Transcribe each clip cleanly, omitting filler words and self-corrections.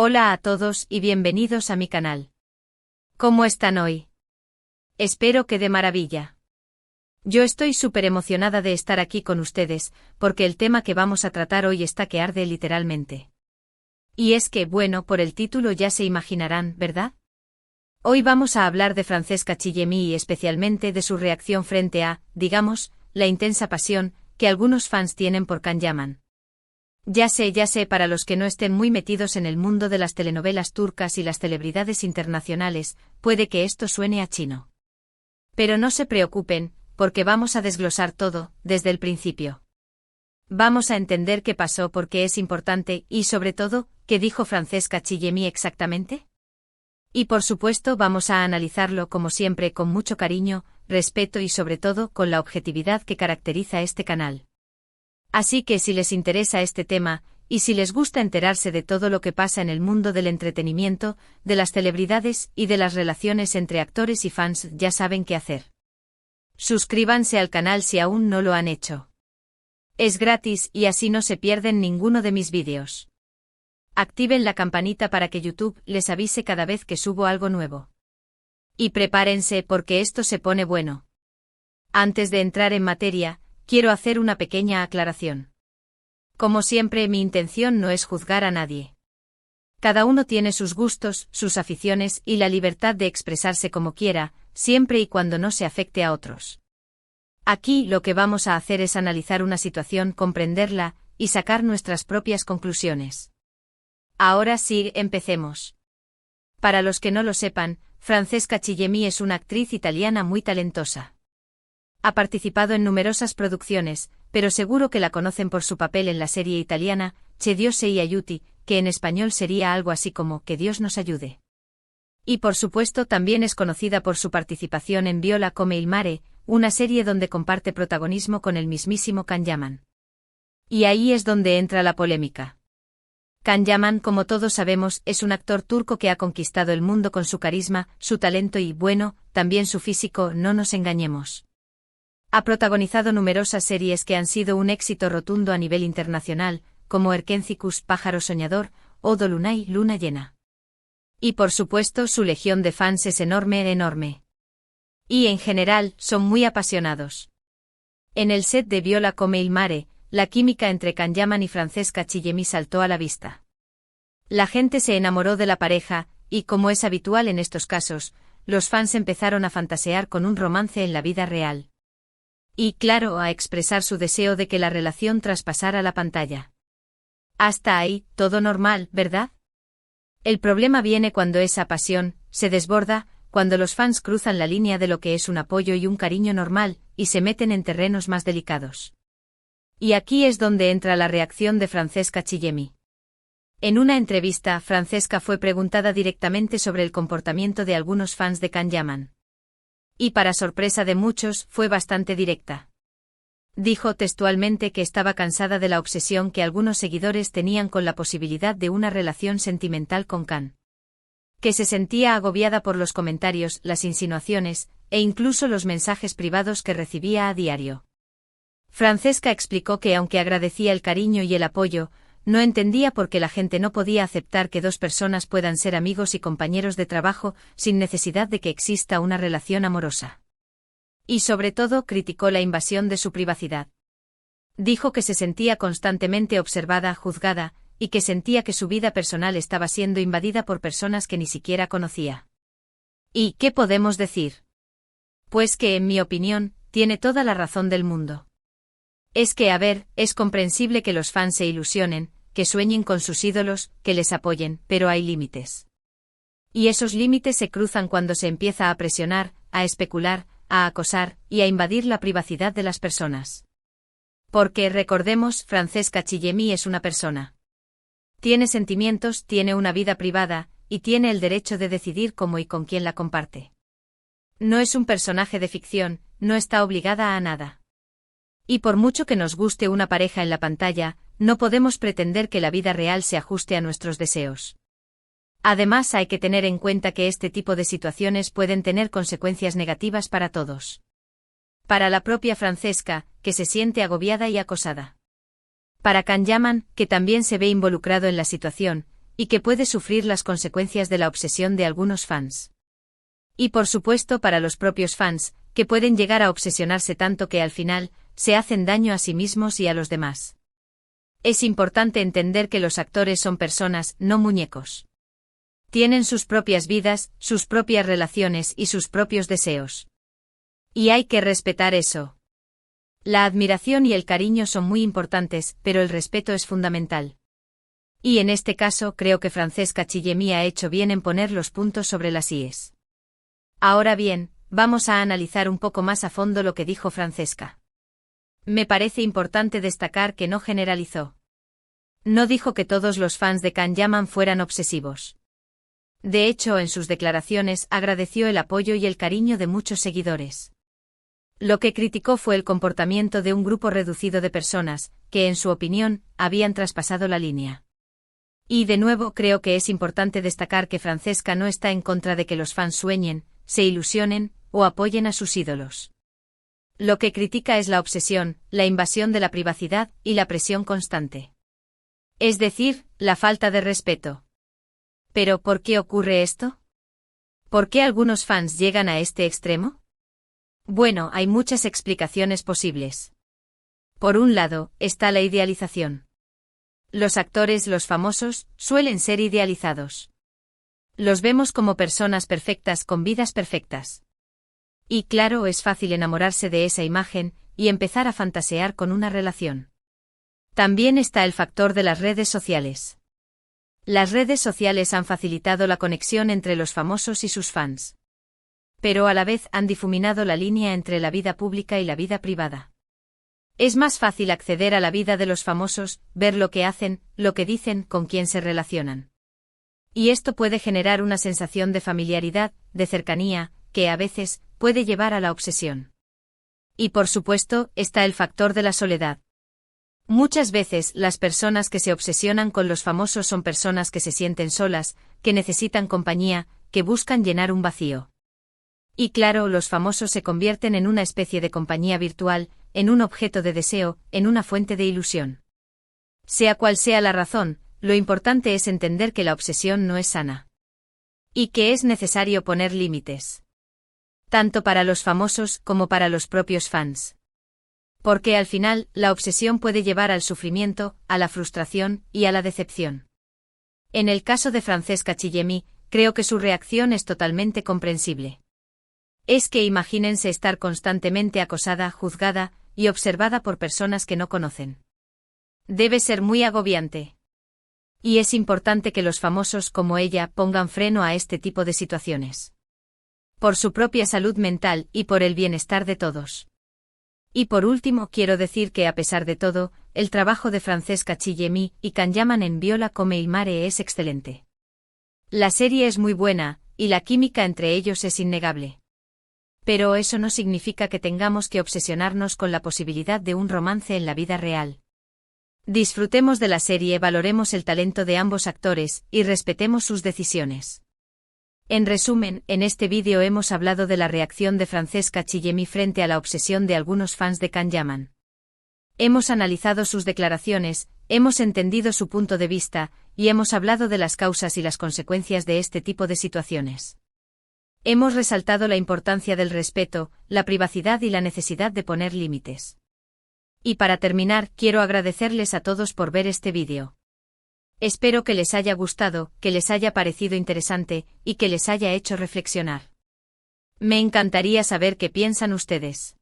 Hola a todos y bienvenidos a mi canal. ¿Cómo están hoy? Espero que de maravilla. Yo estoy súper emocionada de estar aquí con ustedes, porque el tema que vamos a tratar hoy está que arde literalmente. Y es que, bueno, por el título ya se imaginarán, ¿verdad? Hoy vamos a hablar de Francesca Chillemi y especialmente de su reacción frente a, digamos, la intensa pasión que algunos fans tienen por Can Yaman. Ya sé, para los que no estén muy metidos en el mundo de las telenovelas turcas y las celebridades internacionales, puede que esto suene a chino. Pero no se preocupen, porque vamos a desglosar todo, desde el principio. Vamos a entender qué pasó, por qué es importante y, sobre todo, qué dijo Francesca Chillemi exactamente. Y por supuesto vamos a analizarlo como siempre con mucho cariño, respeto y sobre todo con la objetividad que caracteriza este canal. Así que si les interesa este tema, y si les gusta enterarse de todo lo que pasa en el mundo del entretenimiento, de las celebridades y de las relaciones entre actores y fans, ya saben qué hacer. Suscríbanse al canal si aún no lo han hecho. Es gratis y así no se pierden ninguno de mis vídeos. Activen la campanita para que YouTube les avise cada vez que subo algo nuevo. Y prepárense porque esto se pone bueno. Antes de entrar en materia, quiero hacer una pequeña aclaración. Como siempre, mi intención no es juzgar a nadie. Cada uno tiene sus gustos, sus aficiones y la libertad de expresarse como quiera, siempre y cuando no se afecte a otros. Aquí lo que vamos a hacer es analizar una situación, comprenderla y sacar nuestras propias conclusiones. Ahora sí, empecemos. Para los que no lo sepan, Francesca Chillemi es una actriz italiana muy talentosa. Ha participado en numerosas producciones, pero seguro que la conocen por su papel en la serie italiana Che Dio ci aiuti, que en español sería algo así como Que Dios nos ayude. Y por supuesto también es conocida por su participación en Viola come il mare, una serie donde comparte protagonismo con el mismísimo Can Yaman. Y ahí es donde entra la polémica. Can Yaman, como todos sabemos, es un actor turco que ha conquistado el mundo con su carisma, su talento y, bueno, también su físico, no nos engañemos. Ha protagonizado numerosas series que han sido un éxito rotundo a nivel internacional, como Erkencikus, Pájaro Soñador, o Dolunay, Luna Llena. Y por supuesto su legión de fans es enorme. Y en general, son muy apasionados. En el set de Viola come il mare, la química entre Can Yaman y Francesca Chillemi saltó a la vista. La gente se enamoró de la pareja, y como es habitual en estos casos, los fans empezaron a fantasear con un romance en la vida real. Y claro, a expresar su deseo de que la relación traspasara la pantalla. Hasta ahí, todo normal, ¿verdad? El problema viene cuando esa pasión se desborda, cuando los fans cruzan la línea de lo que es un apoyo y un cariño normal, y se meten en terrenos más delicados. Y aquí es donde entra la reacción de Francesca Chillemi. En una entrevista, Francesca fue preguntada directamente sobre el comportamiento de algunos fans de Can Yaman. Y para sorpresa de muchos, fue bastante directa. Dijo textualmente que estaba cansada de la obsesión que algunos seguidores tenían con la posibilidad de una relación sentimental con Can. Que se sentía agobiada por los comentarios, las insinuaciones, e incluso los mensajes privados que recibía a diario. Francesca explicó que aunque agradecía el cariño y el apoyo, no entendía por qué la gente no podía aceptar que dos personas puedan ser amigos y compañeros de trabajo sin necesidad de que exista una relación amorosa. Y sobre todo criticó la invasión de su privacidad. Dijo que se sentía constantemente observada, juzgada, y que sentía que su vida personal estaba siendo invadida por personas que ni siquiera conocía. ¿Y qué podemos decir? Pues que, en mi opinión, tiene toda la razón del mundo. Es que, a ver, es comprensible que los fans se ilusionen, que sueñen con sus ídolos, que les apoyen, pero hay límites. Y esos límites se cruzan cuando se empieza a presionar, a especular, a acosar, y a invadir la privacidad de las personas. Porque, recordemos, Francesca Chillemi es una persona. Tiene sentimientos, tiene una vida privada, y tiene el derecho de decidir cómo y con quién la comparte. No es un personaje de ficción, no está obligada a nada. Y por mucho que nos guste una pareja en la pantalla, no podemos pretender que la vida real se ajuste a nuestros deseos. Además, hay que tener en cuenta que este tipo de situaciones pueden tener consecuencias negativas para todos. Para la propia Francesca, que se siente agobiada y acosada. Para Can Yaman, que también se ve involucrado en la situación, y que puede sufrir las consecuencias de la obsesión de algunos fans. Y por supuesto para los propios fans, que pueden llegar a obsesionarse tanto que al final, se hacen daño a sí mismos y a los demás. Es importante entender que los actores son personas, no muñecos. Tienen sus propias vidas, sus propias relaciones y sus propios deseos. Y hay que respetar eso. La admiración y el cariño son muy importantes, pero el respeto es fundamental. Y en este caso creo que Francesca Chillemi ha hecho bien en poner los puntos sobre las íes. Ahora bien, vamos a analizar un poco más a fondo lo que dijo Francesca. Me parece importante destacar que no generalizó. No dijo que todos los fans de Can-Yaman fueran obsesivos. De hecho, en sus declaraciones agradeció el apoyo y el cariño de muchos seguidores. Lo que criticó fue el comportamiento de un grupo reducido de personas, que en su opinión, habían traspasado la línea. Y de nuevo creo que es importante destacar que Francesca no está en contra de que los fans sueñen, se ilusionen, o apoyen a sus ídolos. Lo que critica es la obsesión, la invasión de la privacidad y la presión constante. Es decir, la falta de respeto. ¿Pero por qué ocurre esto? ¿Por qué algunos fans llegan a este extremo? Bueno, hay muchas explicaciones posibles. Por un lado, está la idealización. Los actores, los famosos, suelen ser idealizados. Los vemos como personas perfectas con vidas perfectas. Y claro, es fácil enamorarse de esa imagen y empezar a fantasear con una relación. También está el factor de las redes sociales. Las redes sociales han facilitado la conexión entre los famosos y sus fans. Pero a la vez han difuminado la línea entre la vida pública y la vida privada. Es más fácil acceder a la vida de los famosos, ver lo que hacen, lo que dicen, con quién se relacionan. Y esto puede generar una sensación de familiaridad, de cercanía, que a veces puede llevar a la obsesión. Y por supuesto, está el factor de la soledad. Muchas veces las personas que se obsesionan con los famosos son personas que se sienten solas, que necesitan compañía, que buscan llenar un vacío. Y claro, los famosos se convierten en una especie de compañía virtual, en un objeto de deseo, en una fuente de ilusión. Sea cual sea la razón, lo importante es entender que la obsesión no es sana. Y que es necesario poner límites. Tanto para los famosos como para los propios fans. Porque al final, la obsesión puede llevar al sufrimiento, a la frustración y a la decepción. En el caso de Francesca Chillemi, creo que su reacción es totalmente comprensible. Es que imagínense estar constantemente acosada, juzgada y observada por personas que no conocen. Debe ser muy agobiante. Y es importante que los famosos como ella pongan freno a este tipo de situaciones. Por su propia salud mental y por el bienestar de todos. Y por último quiero decir que a pesar de todo, el trabajo de Francesca Chillemi y Can-Yaman en Viola come il mare es excelente. La serie es muy buena, y la química entre ellos es innegable. Pero eso no significa que tengamos que obsesionarnos con la posibilidad de un romance en la vida real. Disfrutemos de la serie, valoremos el talento de ambos actores, y respetemos sus decisiones. En resumen, en este vídeo hemos hablado de la reacción de Francesca Chillemi frente a la obsesión de algunos fans de Can-Yaman. Hemos analizado sus declaraciones, hemos entendido su punto de vista, y hemos hablado de las causas y las consecuencias de este tipo de situaciones. Hemos resaltado la importancia del respeto, la privacidad y la necesidad de poner límites. Y para terminar, quiero agradecerles a todos por ver este vídeo. Espero que les haya gustado, que les haya parecido interesante, y que les haya hecho reflexionar. Me encantaría saber qué piensan ustedes.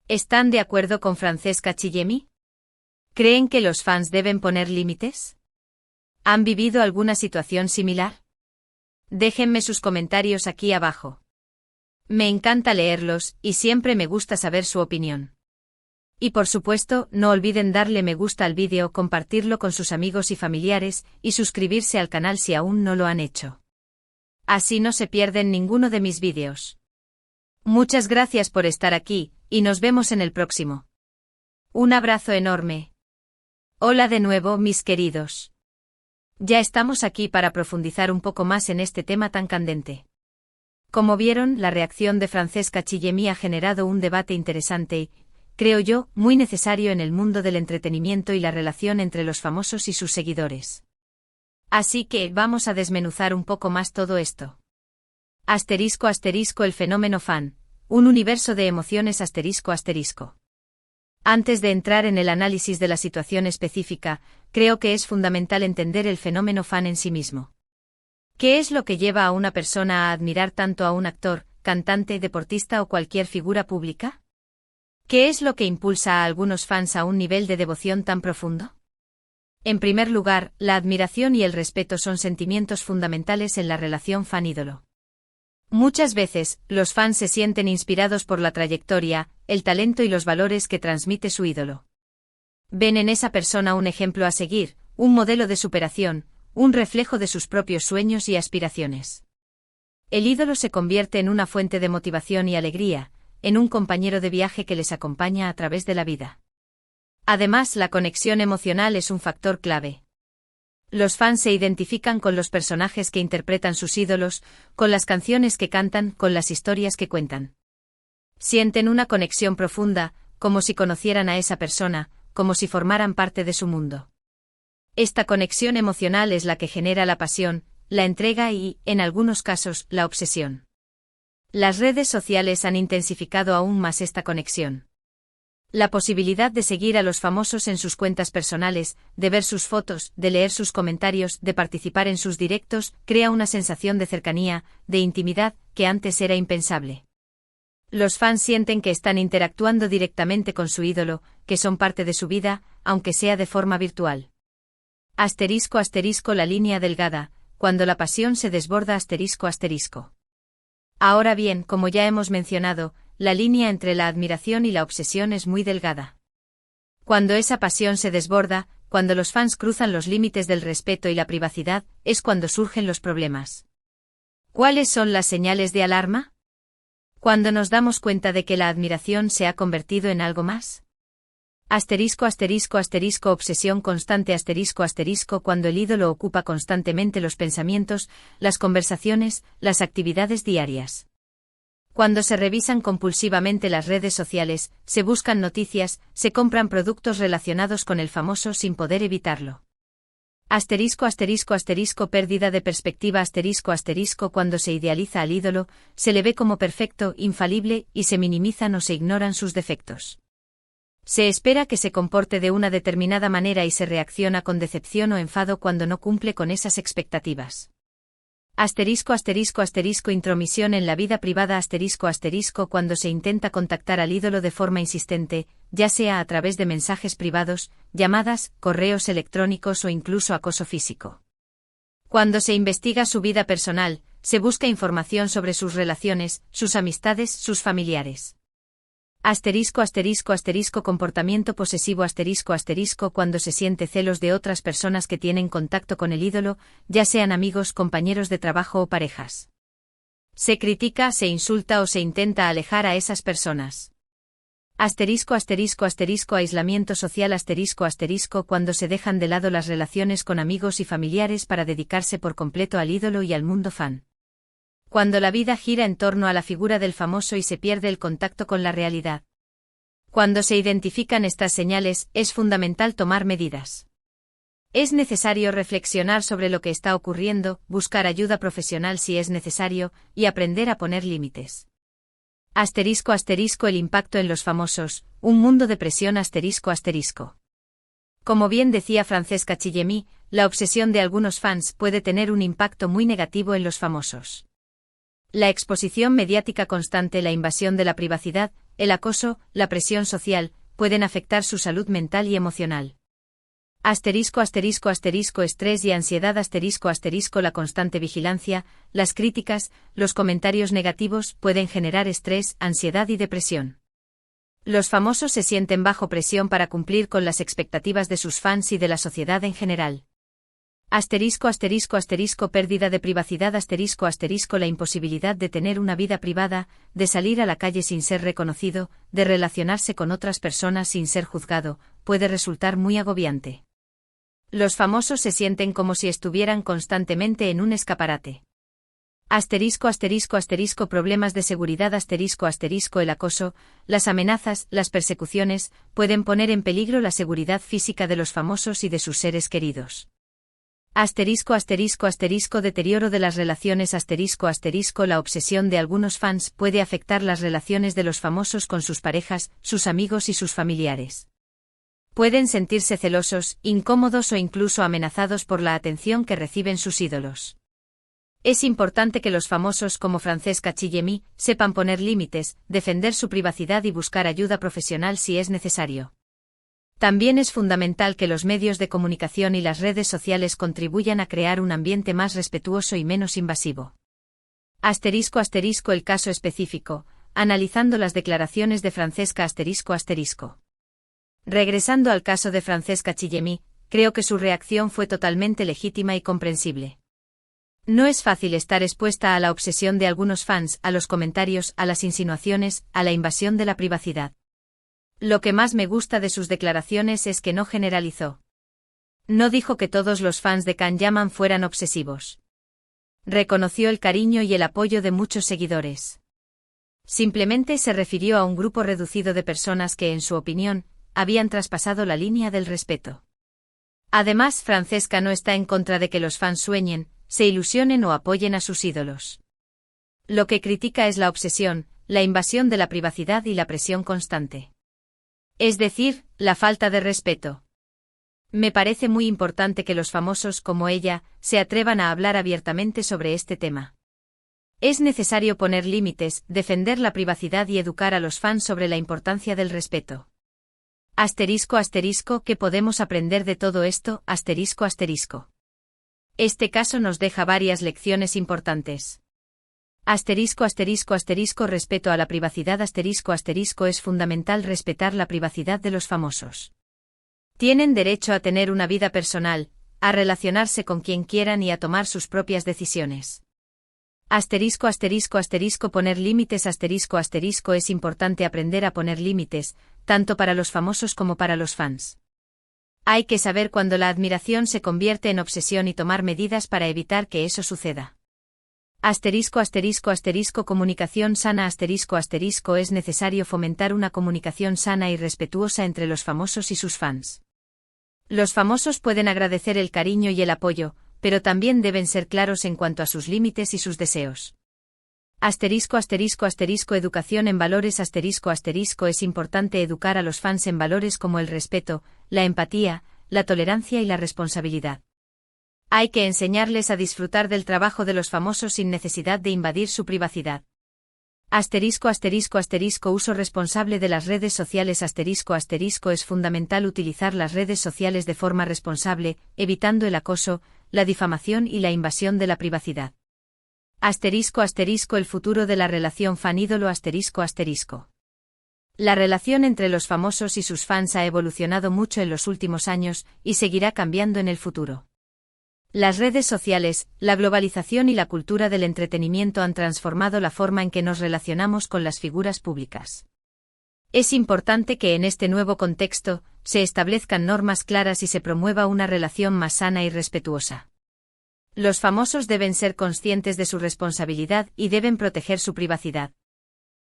¿Están de acuerdo con Francesca Chillemi? ¿Creen que los fans deben poner límites? ¿Han vivido alguna situación similar? Déjenme sus comentarios aquí abajo. Me encanta leerlos, y siempre me gusta saber su opinión. Y por supuesto, no olviden darle me gusta al vídeo, compartirlo con sus amigos y familiares, y suscribirse al canal si aún no lo han hecho. Así no se pierden ninguno de mis vídeos. Muchas gracias por estar aquí, y nos vemos en el próximo. Un abrazo enorme. Hola de nuevo, mis queridos. Ya estamos aquí para profundizar un poco más en este tema tan candente. Como vieron, la reacción de Francesca Chillemi ha generado un debate interesante y, creo yo, muy necesario en el mundo del entretenimiento y la relación entre los famosos y sus seguidores. Así que vamos a desmenuzar un poco más todo esto. Asterisco asterisco el fenómeno fan, un universo de emociones asterisco asterisco. Antes de entrar en el análisis de la situación específica, creo que es fundamental entender el fenómeno fan en sí mismo. ¿Qué es lo que lleva a una persona a admirar tanto a un actor, cantante, deportista o cualquier figura pública? ¿Qué es lo que impulsa a algunos fans a un nivel de devoción tan profundo? En primer lugar, la admiración y el respeto son sentimientos fundamentales en la relación fan-ídolo. Muchas veces, los fans se sienten inspirados por la trayectoria, el talento y los valores que transmite su ídolo. Ven en esa persona un ejemplo a seguir, un modelo de superación, un reflejo de sus propios sueños y aspiraciones. El ídolo se convierte en una fuente de motivación y alegría, en un compañero de viaje que les acompaña a través de la vida. Además, la conexión emocional es un factor clave. Los fans se identifican con los personajes que interpretan sus ídolos, con las canciones que cantan, con las historias que cuentan. Sienten una conexión profunda, como si conocieran a esa persona, como si formaran parte de su mundo. Esta conexión emocional es la que genera la pasión, la entrega y, en algunos casos, la obsesión. Las redes sociales han intensificado aún más esta conexión. La posibilidad de seguir a los famosos en sus cuentas personales, de ver sus fotos, de leer sus comentarios, de participar en sus directos, crea una sensación de cercanía, de intimidad, que antes era impensable. Los fans sienten que están interactuando directamente con su ídolo, que son parte de su vida, aunque sea de forma virtual. Asterisco asterisco la línea delgada, cuando la pasión se desborda asterisco asterisco. Ahora bien, como ya hemos mencionado, la línea entre la admiración y la obsesión es muy delgada. Cuando esa pasión se desborda, cuando los fans cruzan los límites del respeto y la privacidad, es cuando surgen los problemas. ¿Cuáles son las señales de alarma? Cuando nos damos cuenta de que la admiración se ha convertido en algo más. Asterisco asterisco asterisco obsesión constante asterisco asterisco cuando el ídolo ocupa constantemente los pensamientos, las conversaciones, las actividades diarias. Cuando se revisan compulsivamente las redes sociales, se buscan noticias, se compran productos relacionados con el famoso sin poder evitarlo. Asterisco asterisco asterisco pérdida de perspectiva asterisco asterisco cuando se idealiza al ídolo, se le ve como perfecto, infalible, y se minimizan o se ignoran sus defectos. Se espera que se comporte de una determinada manera y se reacciona con decepción o enfado cuando no cumple con esas expectativas. Asterisco asterisco asterisco intromisión en la vida privada asterisco asterisco cuando se intenta contactar al ídolo de forma insistente, ya sea a través de mensajes privados, llamadas, correos electrónicos o incluso acoso físico. Cuando se investiga su vida personal, se busca información sobre sus relaciones, sus amistades, sus familiares. Asterisco asterisco asterisco comportamiento posesivo asterisco asterisco cuando se siente celos de otras personas que tienen contacto con el ídolo, ya sean amigos, compañeros de trabajo o parejas. Se critica, se insulta o se intenta alejar a esas personas. Asterisco asterisco asterisco aislamiento social asterisco asterisco cuando se dejan de lado las relaciones con amigos y familiares para dedicarse por completo al ídolo y al mundo fan. Cuando la vida gira en torno a la figura del famoso y se pierde el contacto con la realidad. Cuando se identifican estas señales, es fundamental tomar medidas. Es necesario reflexionar sobre lo que está ocurriendo, buscar ayuda profesional si es necesario, y aprender a poner límites. Asterisco asterisco el impacto en los famosos, un mundo de presión asterisco asterisco. Como bien decía Francesca Chillemi, la obsesión de algunos fans puede tener un impacto muy negativo en los famosos. La exposición mediática constante, la invasión de la privacidad, el acoso, la presión social, pueden afectar su salud mental y emocional. Asterisco asterisco asterisco estrés y ansiedad asterisco asterisco la constante vigilancia, las críticas, los comentarios negativos pueden generar estrés, ansiedad y depresión. Los famosos se sienten bajo presión para cumplir con las expectativas de sus fans y de la sociedad en general. Asterisco asterisco asterisco pérdida de privacidad asterisco asterisco la imposibilidad de tener una vida privada, de salir a la calle sin ser reconocido, de relacionarse con otras personas sin ser juzgado, puede resultar muy agobiante. Los famosos se sienten como si estuvieran constantemente en un escaparate. Asterisco asterisco asterisco problemas de seguridad asterisco asterisco el acoso, las amenazas, las persecuciones, pueden poner en peligro la seguridad física de los famosos y de sus seres queridos. Deterioro de las relaciones La obsesión de algunos fans puede afectar las relaciones de los famosos con sus parejas, sus amigos y sus familiares. Pueden sentirse celosos, incómodos o incluso amenazados por la atención que reciben sus ídolos. Es importante que los famosos como Francesca Chillemi sepan poner límites, defender su privacidad y buscar ayuda profesional si es necesario. También es fundamental que los medios de comunicación y las redes sociales contribuyan a crear un ambiente más respetuoso y menos invasivo. El caso específico, analizando las declaraciones de Francesca ***. Regresando al caso de Francesca Chillemi, creo que su reacción fue totalmente legítima y comprensible. No es fácil estar expuesta a la obsesión de algunos fans, a los comentarios, a las insinuaciones, a la invasión de la privacidad. Lo que más me gusta de sus declaraciones es que no generalizó. No dijo que todos los fans de Can Yaman fueran obsesivos. Reconoció el cariño y el apoyo de muchos seguidores. Simplemente se refirió a un grupo reducido de personas que, en su opinión, habían traspasado la línea del respeto. Además, Francesca no está en contra de que los fans sueñen, se ilusionen o apoyen a sus ídolos. Lo que critica es la obsesión, la invasión de la privacidad y la presión constante. Es decir, la falta de respeto. Me parece muy importante que los famosos como ella se atrevan a hablar abiertamente sobre este tema. Es necesario poner límites, defender la privacidad y educar a los fans sobre la importancia del respeto. ¿Qué podemos aprender de todo esto? Este caso nos deja varias lecciones importantes. Respeto a la privacidad. Es fundamental respetar la privacidad de los famosos. Tienen derecho a tener una vida personal, a relacionarse con quien quieran y a tomar sus propias decisiones. Poner límites. Es importante aprender a poner límites, tanto para los famosos como para los fans. Hay que saber cuando la admiración se convierte en obsesión y tomar medidas para evitar que eso suceda. Comunicación sana. Es necesario fomentar una comunicación sana y respetuosa entre los famosos y sus fans. Los famosos pueden agradecer el cariño y el apoyo, pero también deben ser claros en cuanto a sus límites y sus deseos. Educación en valores. Es importante educar a los fans en valores como el respeto, la empatía, la tolerancia y la responsabilidad. Hay que enseñarles a disfrutar del trabajo de los famosos sin necesidad de invadir su privacidad. Uso responsable de las redes sociales. Es fundamental utilizar las redes sociales de forma responsable, evitando el acoso, la difamación y la invasión de la privacidad. El futuro de la relación fan-ídolo. La relación entre los famosos y sus fans ha evolucionado mucho en los últimos años y seguirá cambiando en el futuro. Las redes sociales, la globalización y la cultura del entretenimiento han transformado la forma en que nos relacionamos con las figuras públicas. Es importante que en este nuevo contexto se establezcan normas claras y se promueva una relación más sana y respetuosa. Los famosos deben ser conscientes de su responsabilidad y deben proteger su privacidad.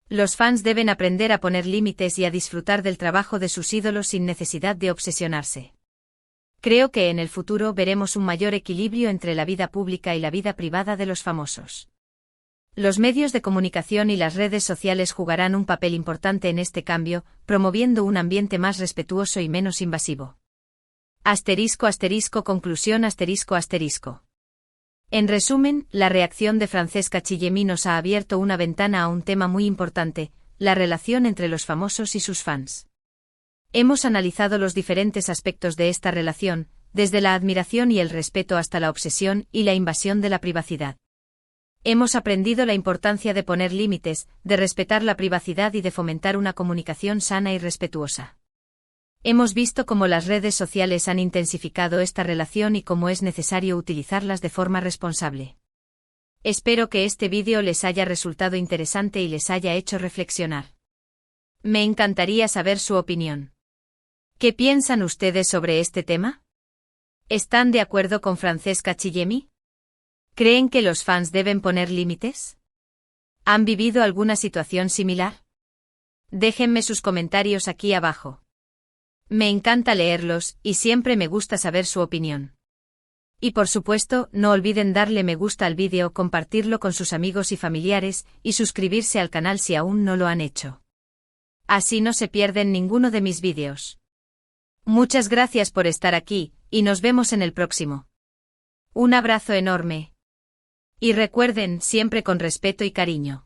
Los fans deben aprender a poner límites y a disfrutar del trabajo de sus ídolos sin necesidad de obsesionarse. Creo que en el futuro veremos un mayor equilibrio entre la vida pública y la vida privada de los famosos. Los medios de comunicación y las redes sociales jugarán un papel importante en este cambio, promoviendo un ambiente más respetuoso y menos invasivo. Conclusión. En resumen, la reacción de Francesca Chillemi nos ha abierto una ventana a un tema muy importante, la relación entre los famosos y sus fans. Hemos analizado los diferentes aspectos de esta relación, desde la admiración y el respeto hasta la obsesión y la invasión de la privacidad. Hemos aprendido la importancia de poner límites, de respetar la privacidad y de fomentar una comunicación sana y respetuosa. Hemos visto cómo las redes sociales han intensificado esta relación y cómo es necesario utilizarlas de forma responsable. Espero que este vídeo les haya resultado interesante y les haya hecho reflexionar. Me encantaría saber su opinión. ¿Qué piensan ustedes sobre este tema? ¿Están de acuerdo con Francesca Chillemi? ¿Creen que los fans deben poner límites? ¿Han vivido alguna situación similar? Déjenme sus comentarios aquí abajo. Me encanta leerlos y siempre me gusta saber su opinión. Y por supuesto, no olviden darle me gusta al vídeo, compartirlo con sus amigos y familiares, y suscribirse al canal si aún no lo han hecho. Así no se pierden ninguno de mis vídeos. Muchas gracias por estar aquí, y nos vemos en el próximo. Un abrazo enorme. Y recuerden, siempre con respeto y cariño.